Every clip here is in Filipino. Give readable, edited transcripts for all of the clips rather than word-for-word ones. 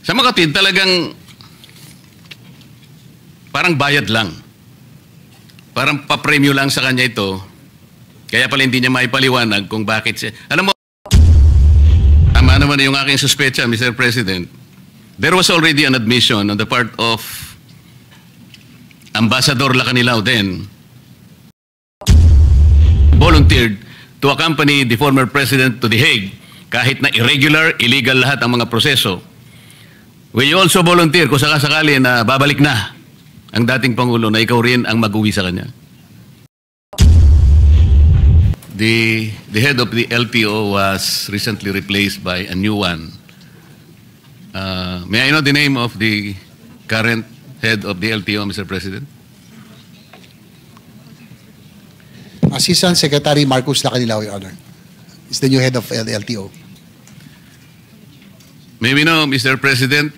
Sa mga kapatid, talagang parang bayad lang. Parang papremyo lang sa kanya ito. Kaya pala hindi niya maipaliwanag kung bakit siya. Alam mo, tama naman yung aking suspecha, Mr. President. There was already an admission on the part of Ambassador Lacanilao then, volunteered to accompany the former President to The Hague kahit na irregular, illegal lahat ang mga proseso. Will you also volunteer kung sakasakali na babalik na ang dating Pangulo na ikaw rin ang mag-uwi sa kanya? The head of the LTO was recently replaced by a new one. May I know the name of the current head of the LTO, Mr. President? Assistant Secretary Marcos Lacanilao, Your Honor, is the new head of the LTO. May we know, Mr. President,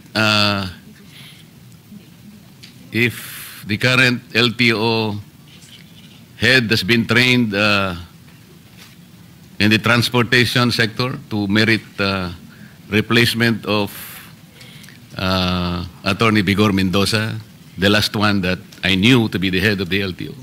if the current LTO head has been trained in the transportation sector to merit replacement of Attorney Vigor Mendoza, the last one that I knew to be the head of the LTO.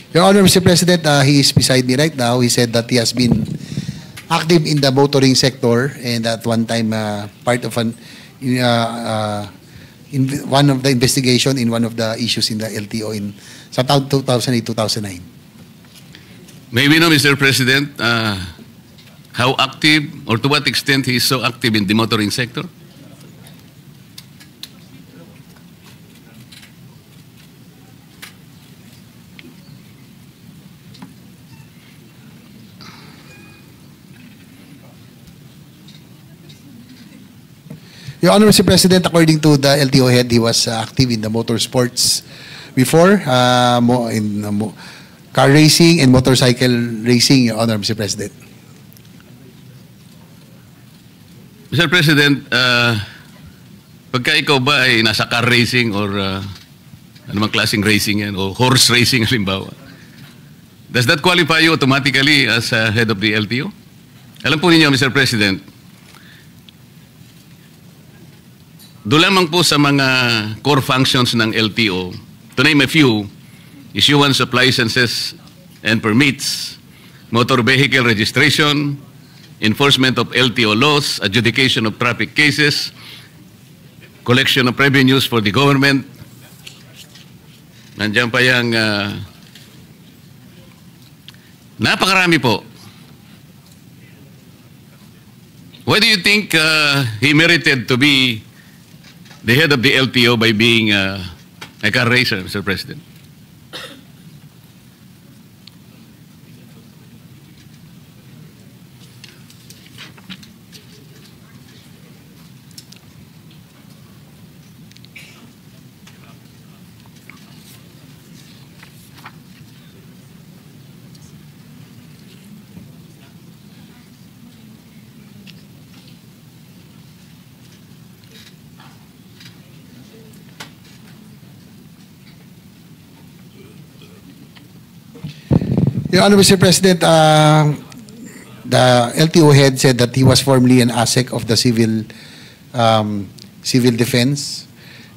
Your Honor, Mr. President, he is beside me right now. He said that he has been active in the motoring sector and at one time part of in one of the investigation in one of the issues in the LTO in sa taon 2008-2009. May we know, Mr. President, how active or to what extent he is so active in the motoring sector? Your Honor, Mr. President, according to the LTO head, he was active in the motorsports before, car racing and motorcycle racing, Your Honor, Mr. President. Mr. President, pagka ikaw ba ay nasa car racing or anumang klaseng racing yan, o horse racing halimbawa, does that qualify you automatically as head of the LTO? Alam po ninyo, Mr. President, doon lamang po sa mga core functions ng LTO, to name a few, issuance of licenses and permits, motor vehicle registration, enforcement of LTO laws, adjudication of traffic cases, collection of revenues for the government. Nandiyan pa yung napakarami po. Why do you think he merited to be the head of the LTO by being a car racer, Mr. President? Your Honor, Mr. President, the LTO head said that he was formerly an ASEC of the civil defense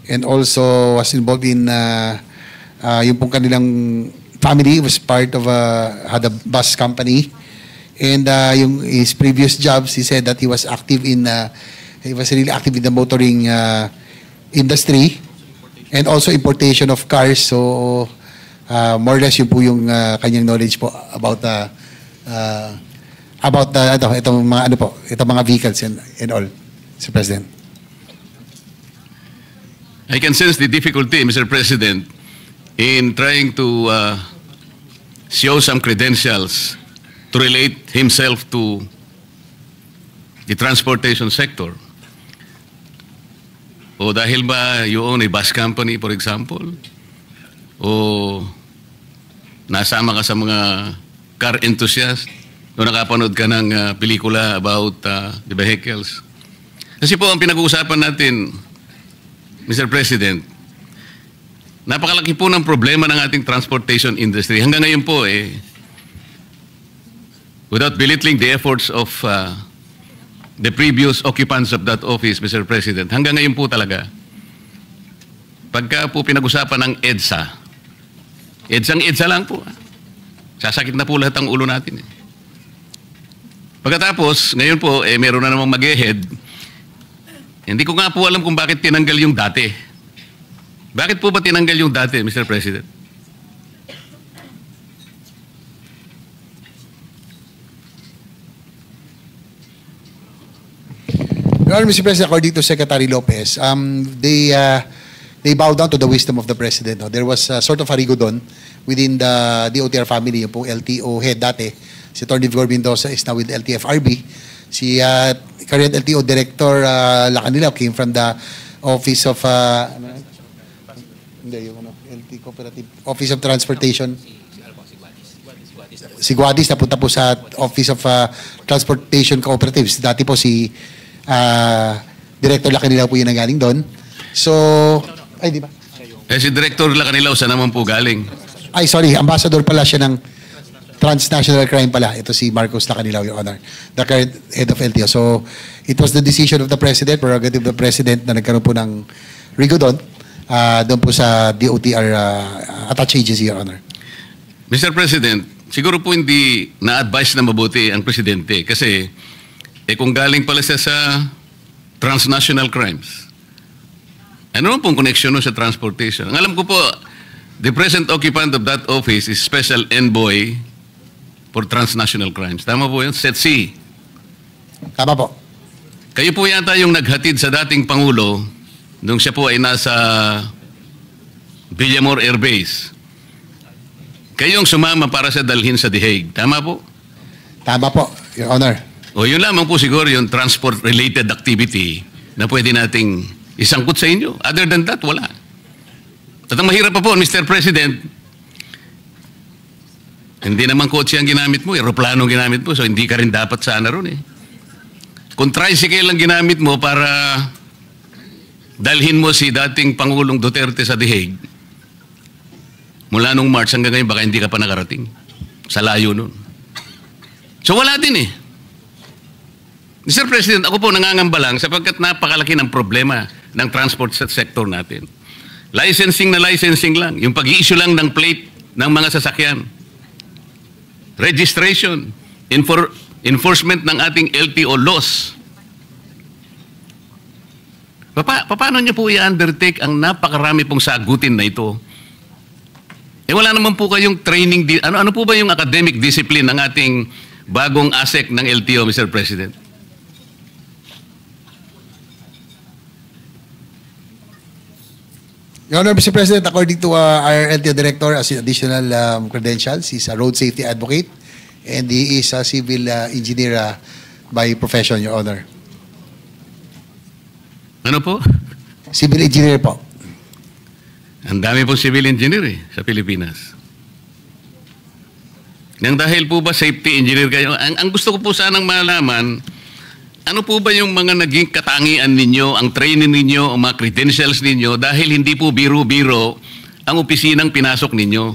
and also was involved in yung pong kanilang family was part of had a bus company, and yung his previous jobs, he said that he was active in he was really active in the motoring industry and also importation of cars. So more or less yun po yung kanyang knowledge po about itong mga vehicles and all, Mr. President. I can sense the difficulty, Mr. President, in trying to show some credentials to relate himself to the transportation sector? O dahil ba you own a bus company, for example? O nasama ka sa mga car enthusiast o nakapanood ka ng pelikula about the vehicles? Kasi po ang pinag-uusapan natin, Mr. President, napakalaki po ng problema ng ating transportation industry. Hanggang ngayon po, without belittling the efforts of the previous occupants of that office, Mr. President, hanggang ngayon po talaga, pagka po pinag-usapan ng EDSA, EDSA lang po. Sasakit na po lahat ang ulo natin. Pagkatapos, ngayon po, meron na namang mag-ahead. Hindi ko nga po alam kung bakit tinanggal yung dati. Bakit po ba tinanggal yung dati, Mr. President? Your Honor, Mr. President, according to Secretary Lopez, they bow down to the wisdom of the President. No? There was sort of a rigodon within the DOTR family, yung pong LTO head dati. Si Atty. Vigor Mendoza is now with LTFRB. Si current LTO Director Lacanilao came from the Office of LT Cooperative Office of Transportation. Si Guadis napunta po sa Office of Transportation Cooperatives. Dati po si Director Lacanilao po yun ang galing doon. So, ay di ba? Si Director Lacanilao, saan naman po galing? Ay, sorry, ambassador pala siya ng transnational crime pala. Ito si Marcos Lacanilao, Your Honor, the current head of LTO. So, it was the decision of the President, prerogative of the President na nagkaroon po ng rigodon doon po sa DOTR attached agency, Your Honor. Mr. President, siguro po hindi na-advise na mabuti ang Presidente kasi kung galing pala siya sa transnational crimes, ano naman pong connection sa transportation? Ang alam ko po, the present occupant of that office is Special Envoy for Transnational Crimes. Tama po yun? SETC. Tama po. Kayo po yata yung naghatid sa dating Pangulo nung siya po ay nasa Villamor Air Base. Kayong sumama para sa dalhin sa The Hague. Tama po? Tama po, Your Honor. O yun lamang po siguro yung transport-related activity na pwede nating isangkot sa inyo. Other than that, wala. At ang mahirap pa po, Mr. President, hindi naman kotse ang ginamit mo, aeroplano ang ginamit mo, so hindi ka rin dapat sana ron eh. Kung tricycle ang ginamit mo para dalhin mo si dating Pangulong Duterte sa The Hague, mula nung March hanggang ngayon, baka hindi ka pa nakarating. Sa layo nun. So wala din eh. Mr. President, ako po nangangamba lang sapagkat napakalaki ng problema ng transport sector natin. Licensing na licensing lang. Yung pag-i-issue lang ng plate ng mga sasakyan. Registration. Enforcement ng ating LTO laws. Paano niyo po i-undertake ang napakarami pong sagutin na ito? Wala naman po kayong training. Ano po ba yung academic discipline ng ating bagong ASEC ng LTO, Mr. President? Your Honor, Mr. President, according to our LTO Director, as additional credentials, he's a road safety advocate and he is a civil engineer by profession, Your Honor. Ano po? Civil engineer po. Ang dami pong civil engineer sa Pilipinas. Nang dahil po ba safety engineer kayo, ang gusto ko po sanang malaman, ano po ba yung mga naging katangian ninyo, ang training ninyo, ang mga credentials ninyo dahil hindi po biro-biro ang opisinang pinasok ninyo?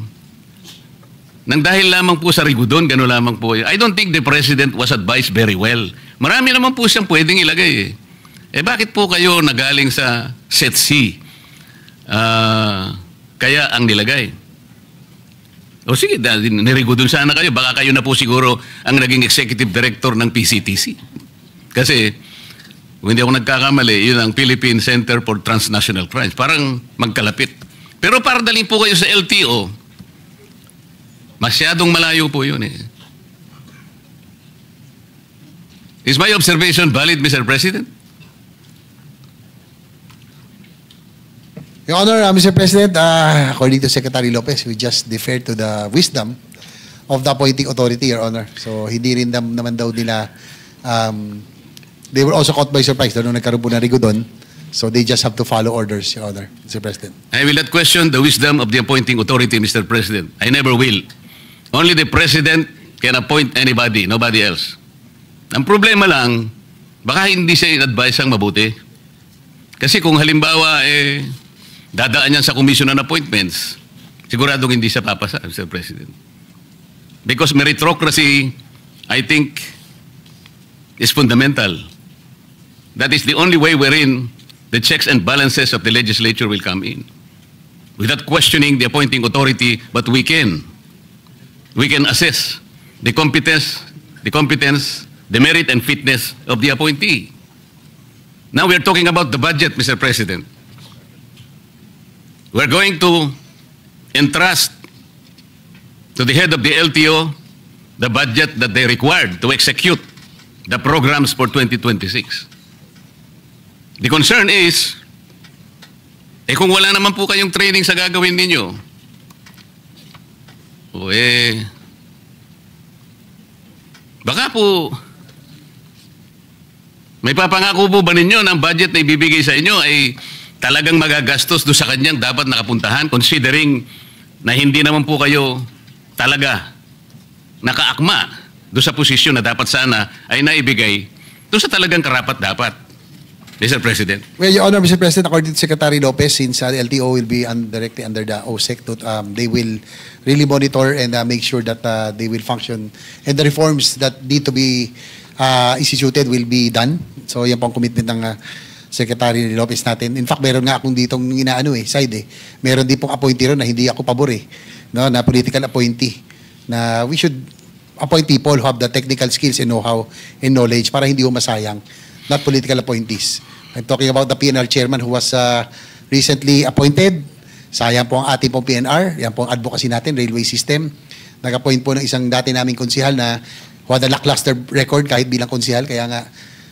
Nang dahil lamang po sa rigudon, gano'n lamang po. I don't think the President was advised very well. Marami naman po siyang pwedeng ilagay bakit po kayo nagaling sa SETC? Kaya ang nilagay. O sige, nirigudon sana kayo. Baka kayo na po siguro ang naging executive director ng PCTC. Kasi, kung hindi ako nagkakamali, yun ang Philippine Center for Transnational Crimes. Parang magkalapit. Pero para daling po kayo sa LTO, masyadong malayo po yun Is my observation valid, Mr. President? Your Honor, Mr. President, according to Secretary Lopez, we just defer to the wisdom of the appointing authority, Your Honor. So hindi rin naman daw nila, they were also caught by surprise nung nagkaroon po ng rigo doon. So they just have to follow orders, Your Honor, Mr. President. I will not question the wisdom of the appointing authority, Mr. President. I never will. Only the President can appoint anybody, nobody else. Ang problema lang, baka hindi siya in-advise ang mabuti. Kasi kung halimbawa, dadaan yan sa Commission on Appointments, siguradong hindi siya papasa, Mr. President. Because meritocracy, I think, is fundamental. That is the only way wherein the checks and balances of the legislature will come in. Without questioning the appointing authority, but we can assess the competence, the merit and fitness of the appointee. Now we're talking about the budget, Mr. President. We're going to entrust to the head of the LTO the budget that they required to execute the programs for 2026. The concern is, kung wala naman po kayong training sa gagawin ninyo, baka po, may papangako po ba ninyo ng budget na ibibigay sa inyo ay talagang magagastos doon sa kanyang dapat nakapuntahan, considering na hindi naman po kayo talaga nakaakma doon sa posisyon na dapat sana ay naibigay doon sa talagang karapat-dapat, Mr. President? Well, Your Honor, Mr. President, according to Secretary Lopez, since the LTO will be directly under the OSEC, they will really monitor and make sure that they will function and the reforms that need to be instituted will be done. So yan po ang commitment ng Secretary Lopez natin. In fact, meron nga akong ditong side. Meron din pong appointee ron na hindi ako pabor no, na political appointee. Na we should appoint people who have the technical skills and know-how and knowledge para hindi masayang, not political appointees. I'm talking about the PNR chairman who was recently appointed. Sayang po ang ating pong PNR. Yan po ang advocacy natin, railway system. Nag-appoint po ng isang dati naming konsihal na who had a lackluster record kahit bilang konsihal. Kaya nga,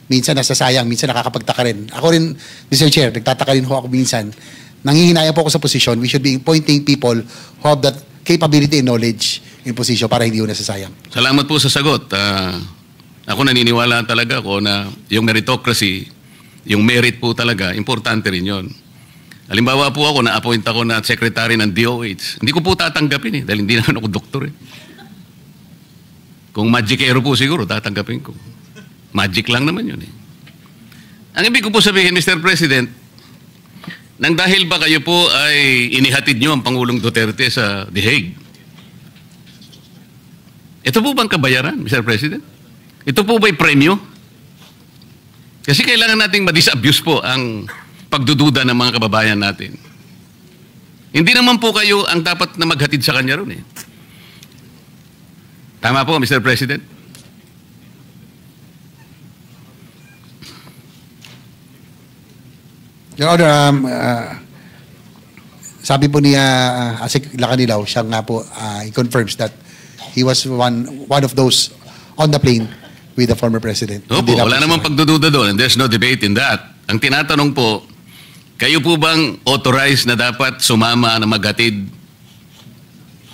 minsan nasasayang, minsan nakakapagtaka rin. Ako rin, Mr. Chair, nagtataka rin ho ako minsan. Nangihinayang po ako sa posisyon. We should be appointing people who have that capability and knowledge in position para hindi ho nasasayang. Salamat po sa sagot. Ako naniniwala talaga ako na yung meritocracy, yung merit po talaga, importante rin yun. Halimbawa po ako, na-appoint ako na secretary ng DOH. Hindi ko po tatanggapin dahil hindi naman ako doktor Kung magicero po siguro, tatanggapin ko. Magic lang naman yun Ang ibig ko po sabihin, Mr. President, nang dahil ba kayo po ay inihatid nyo ang Pangulong Duterte sa The Hague? Ito po bang kabayaran, Mr. President? Ito po ba'y premyo? Kasi kailangan nating ma-disabuse po ang pagdududa ng mga kababayan natin. Hindi naman po kayo ang dapat na maghatid sa kanya ron Tama po, Mr. President? Your Honor, sabi po niya Asik Lacanilaw, siya nga po, he confirms that he was one of those on the plane with the former president. Opo, wala namang pagdududa doon and there's no debate in that. Ang tinatanong po, kayo po bang authorized na dapat sumama na maghatid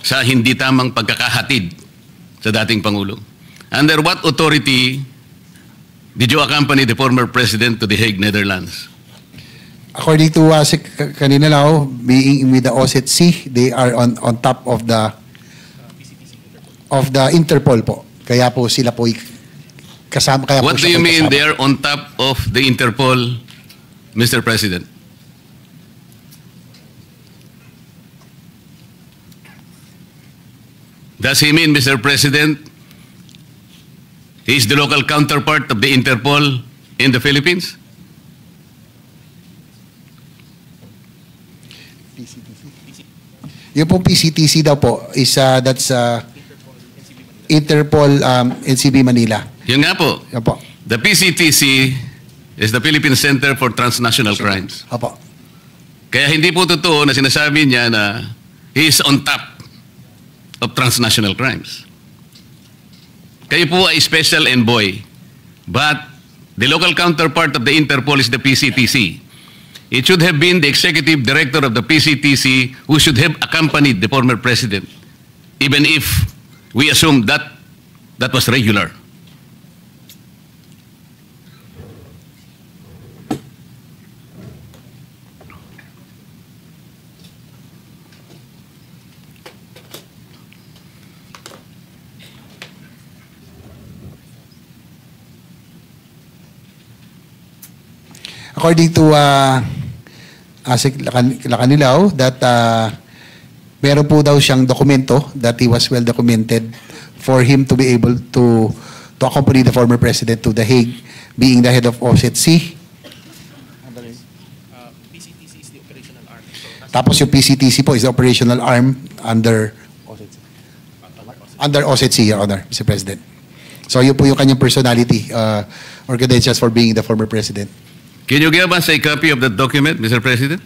sa hindi tamang pagkakahatid sa dating Pangulo? Under what authority did you accompany the former president to The Hague, Netherlands? According to kanina lao, being with the OSCE, they are on top of the Interpol po. Kaya po sila po kasama. Kaya What do you mean they are on top of the Interpol, Mr. President? Does he mean, Mr. President, he is the local counterpart of the Interpol in the Philippines? Yung pong PCTC daw po is that's Interpol NCB Manila. Yun nga po. Yan po. The PCTC is the Philippine Center for Transnational Crimes. Opo. Kaya hindi po totoo na sinasabi niya na he is on top of transnational crimes. Kayo po ay special envoy, but the local counterpart of the Interpol is the PCTC. It should have been the executive director of the PCTC who should have accompanied the former president, even if we assume that that was regular. According to Asik Lacanilaw, that meron po daw siyang dokumento that he was well documented for him to be able to accompany the former president to The Hague, being the head of OSCE. PCTC is the operational arm. Tapos yung PCTC po is the operational arm under OSCE, Your Honor, Mr. President. So yun po yung kanyang personality or credentials for being the former president. Can you give us a copy of that document, Mr. President?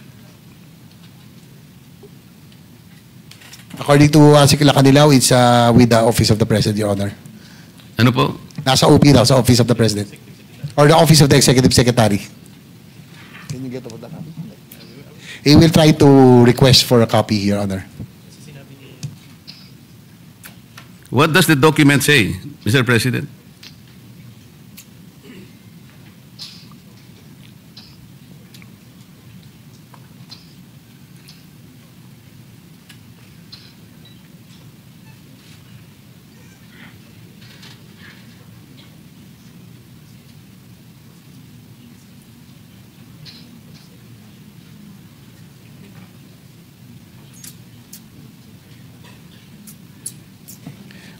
According to Asik Lacanilaw, it's with the Office of the President, Your Honor. Ano po? Nasa OP daw, sa Office of the President. Or the Office of the Executive Secretary. Can you get about the copy? He will try to request for a copy, Your Honor. What does the document say, Mr. President?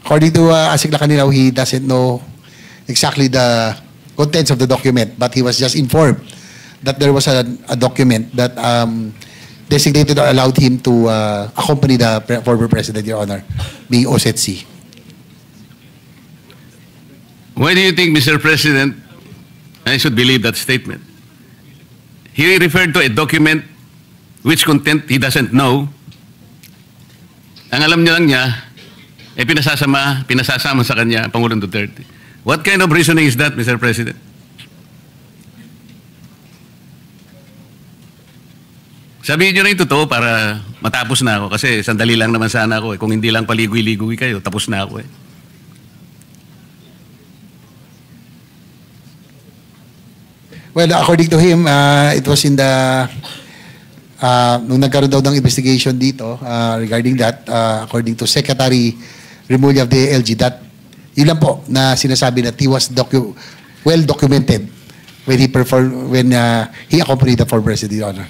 According to Asik Lacanilaw, he doesn't know exactly the contents of the document, but he was just informed that there was a document that designated or allowed him to accompany the former president, Your Honor, being OSCE. Why do you think, Mr. President, I should believe that statement? He referred to a document which content he doesn't know. Ang alam niya lang niya, pinasasama sa kanya, Pangulong Duterte. What kind of reasoning is that, Mr. President? Sabihin niyo na yung totoo para matapos na ako kasi sandali lang naman sana ako. Kung hindi lang paligoy-ligoy kayo, tapos na ako . Well, according to him, it was in the nung nagkaroon daw ng investigation dito regarding that, according to Secretary Remulla of the ALG, that yun lang po na sinasabi that he was well documented when he accompanied the former president, Your Honor.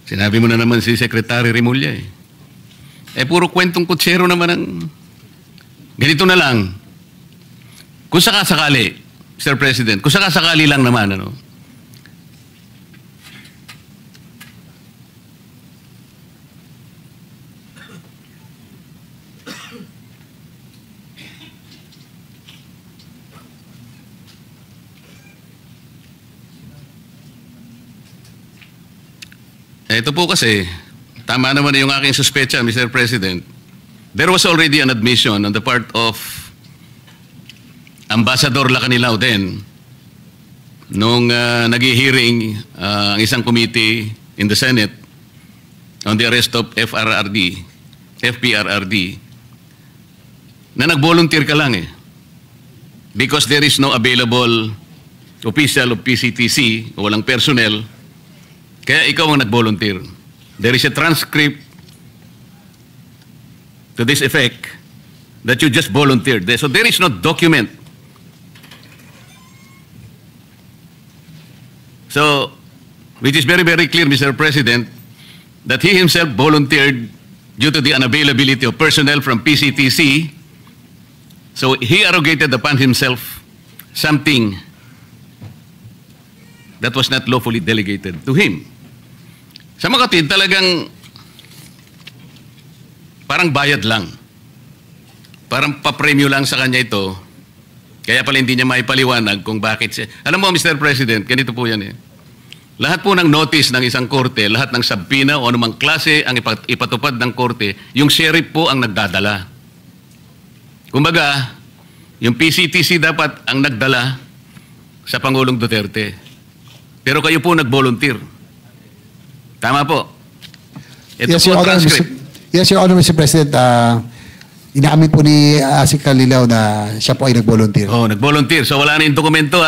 Sinabi mo na naman si Secretary Remulla . Puro kwentong kutsero naman ang... Ganito na lang. Kung sakasakali, Mr. President, kung sakasakali lang naman, ito po kasi, tama naman yung aking suspecha, Mr. President. There was already an admission on the part of Ambassador Lacanilaw then, nung nag-hearing ang isang committee in the Senate on the arrest of FPRRD, na nag-volunteer ka lang . Because there is no available official of PCTC, walang personnel, kaya ikaw ang nag-volunteer. There is a transcript to this effect that you just volunteered. So there is no document. So, which is very, very clear, Mr. President, that he himself volunteered due to the unavailability of personnel from PCTC. So he arrogated upon himself something that was not lawfully delegated to him. Sa mga kapatid, talagang parang bayad lang. Parang papremyo lang sa kanya ito. Kaya pala hindi niya maipaliwanag kung bakit siya. Alam mo, Mr. President, ganito po yan . Lahat po ng notice ng isang korte, lahat ng sabpina o anumang klase ang ipatupad ng korte, yung sheriff po ang nagdadala. Kumbaga, yung PCTC dapat ang nagdala sa Pangulong Duterte. Pero kayo po nag-volunteer. Tama po. Ito Yes, po Your Honor, transcript. Yes, Your Honor, Mr. President, inaamin po ni Asik Kalilaw na siya po ay nag-volunteer. Oh, nag-volunteer. So wala na yung dokumento,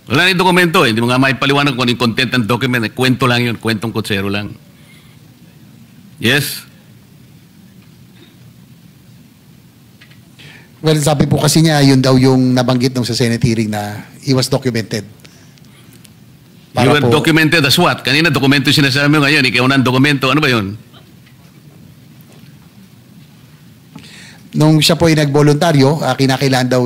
Wala na yung dokumento. Hindi mo nga maipaliwanag kung ano yung content ng document. Kwento lang yun. Kwentong kutsero lang. Yes? Well, sabi po kasi niya, yun daw yung nabanggit nung sa Senate hearing na he was documented. You were documented as what? Kanina dokumento yung sinasabi mo ngayon. Ikaw na ang dokumento. Ano ba yun? Nung siya po ay nagboluntaryo, kinakailangan daw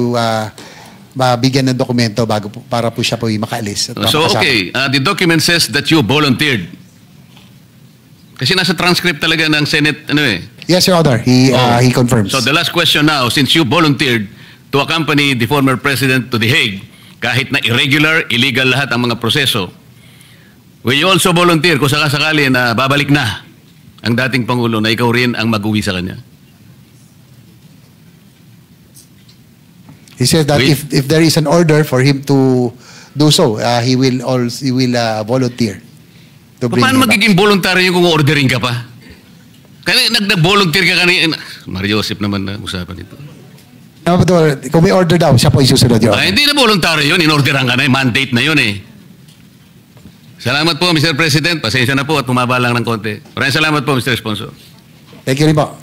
mabigyan ng dokumento para po siya po ay makaalis. At So, makasama. okay. The document says that you volunteered. Kasi nasa transcript talaga ng Senate, Yes, Your Honor. He confirms. So the last question now, since you volunteered to accompany the former president to The Hague, kahit na irregular, illegal lahat ang mga proseso, will you also volunteer kung sakasakali na babalik na ang dating Pangulo na ikaw rin ang mag-uwi sa kanya? He said that Wait. if there is an order for him to do so, he will volunteer to bring Paano him back. magiging voluntaryo kung ordering ka pa? Kaya nag-volunteer ka kanina. Mario Joseph naman na usapan ito. Kung may order daw, siya po isusunod, Your Honor. Hindi na voluntaryo yun. In-orderan ka na. Mandate na yun Salamat po, Mr. President. Pasensya na po at tumaba lang ng konti. Maraming salamat po, Mr. Sponsor. Thank you rin po.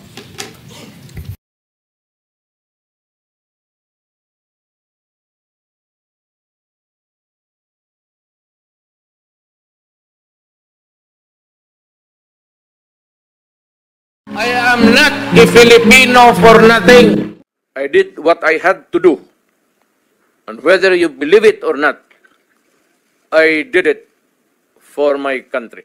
I am not a Filipino for nothing. I did what I had to do. And whether you believe it or not, I did it for my country.